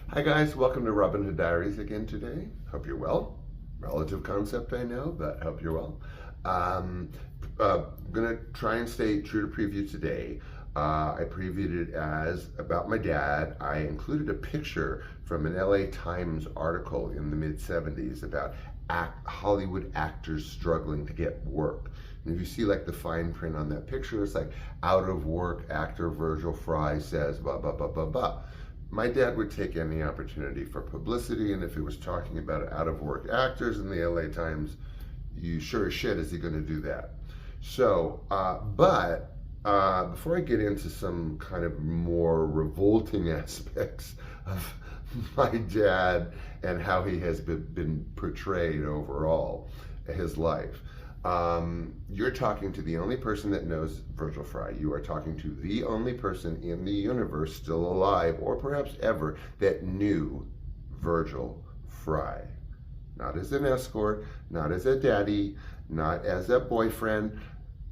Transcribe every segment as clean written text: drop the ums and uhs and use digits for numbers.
Hi guys, welcome to Robin Hood Diaries again today. Hope you're well. Relative concept, I know, but hope you're well. Um, Gonna try and stay true to preview today. I previewed it as about my dad. I included a picture from an LA Times article in the mid-70s about Hollywood actors struggling to get work. And if you see like the fine print on that picture, it's like out of work actor Virgil Fry says blah, blah, blah, blah, blah. My dad would take any opportunity for publicity, and if he was talking about out of work actors in the LA Times, you sure as shit is he going to do that. So, before I get into some kind of more revolting aspects of my dad and how he has been portrayed overall, his life, you're talking to the only person that knows Virgil Fry. You are talking to the only person in the universe still alive, or perhaps ever, that knew Virgil Fry. Not as an escort, not as a daddy, not as a boyfriend,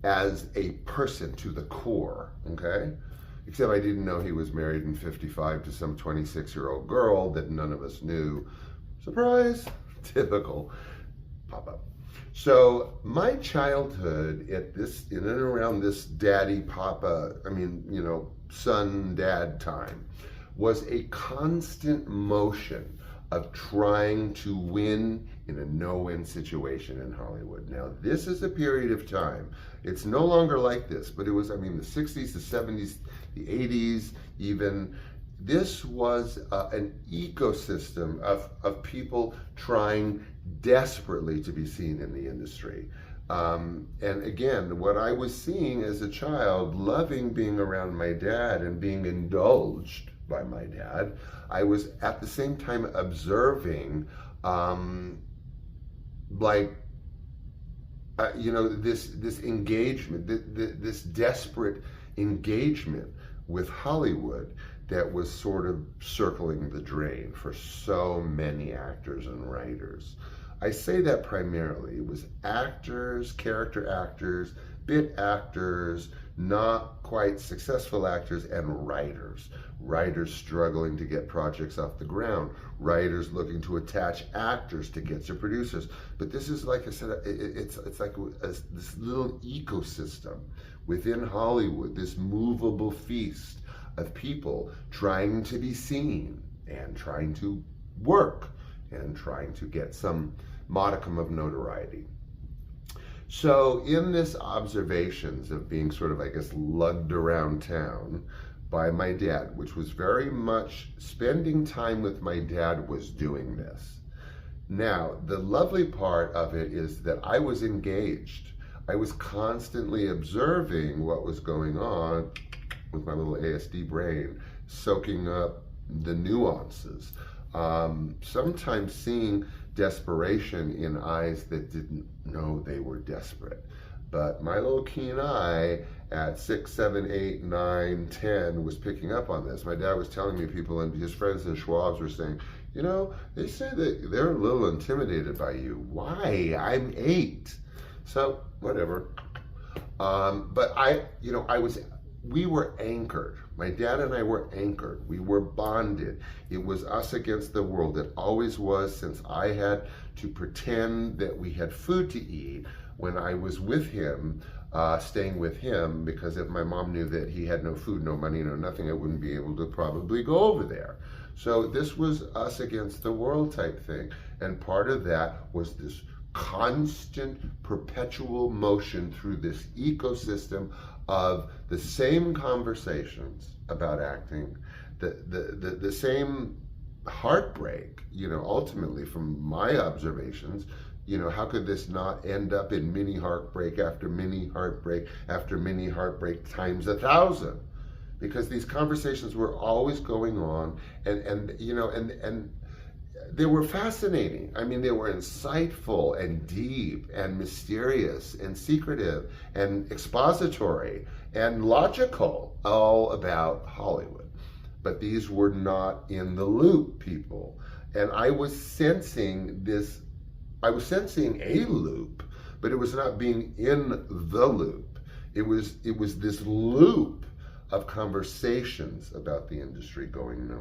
as a person to the core, okay? Except I didn't know he was married in 55 to some 26-year-old girl that none of us knew. Surprise! Typical pop-up. So my childhood in and around this daddy, papa, son, dad time was a constant motion of trying to win in a no-win situation in Hollywood. Now, this is a period of time. It's no longer like this, but it was, the 60s, the 70s, the 80s, even. This was an ecosystem of people trying desperately to be seen in the industry. And again, what I was seeing as a child, loving being around my dad and being indulged by my dad, I was at the same time observing this engagement, this desperate engagement with Hollywood that was sort of circling the drain for so many actors and writers. I say that primarily. It was actors, character actors, bit actors, not quite successful actors, and writers. Writers struggling to get projects off the ground. Writers looking to attach actors to get to producers. But this is, like I said, it's like this little ecosystem within Hollywood, this movable feast of people trying to be seen and trying to work and trying to get some modicum of notoriety. So in this observations of being sort of, lugged around town by my dad, which was very much spending time with my dad was doing this. Now, the lovely part of it is that I was engaged. I was constantly observing what was going on with my little ASD brain, soaking up the nuances. Sometimes seeing desperation in eyes that didn't know they were desperate. But my little keen eye at 6, 7, 8, 9, 10 was picking up on this. My dad was telling me people and his friends and Schwabs were saying, they say that they're a little intimidated by you. Why? I'm 8. So, whatever. We were anchored. My dad and I were anchored. We were bonded. It was us against the world. It always was, since I had to pretend that we had food to eat when I was with him, staying with him, because if my mom knew that he had no food, no money, no nothing, I wouldn't be able to probably go over there. So this was us against the world type thing. And part of that was this constant, perpetual motion through this ecosystem of the same conversations about acting, the same heartbreak, ultimately from my observations. How could this not end up in mini heartbreak after mini heartbreak after mini heartbreak times 1,000? Because these conversations were always going on, and they were fascinating. They were insightful and deep and mysterious and secretive and expository and logical, all about Hollywood. But these were not in the loop, people. And I was sensing a loop, but it was not being in the loop. It was this loop of conversations about the industry going nowhere.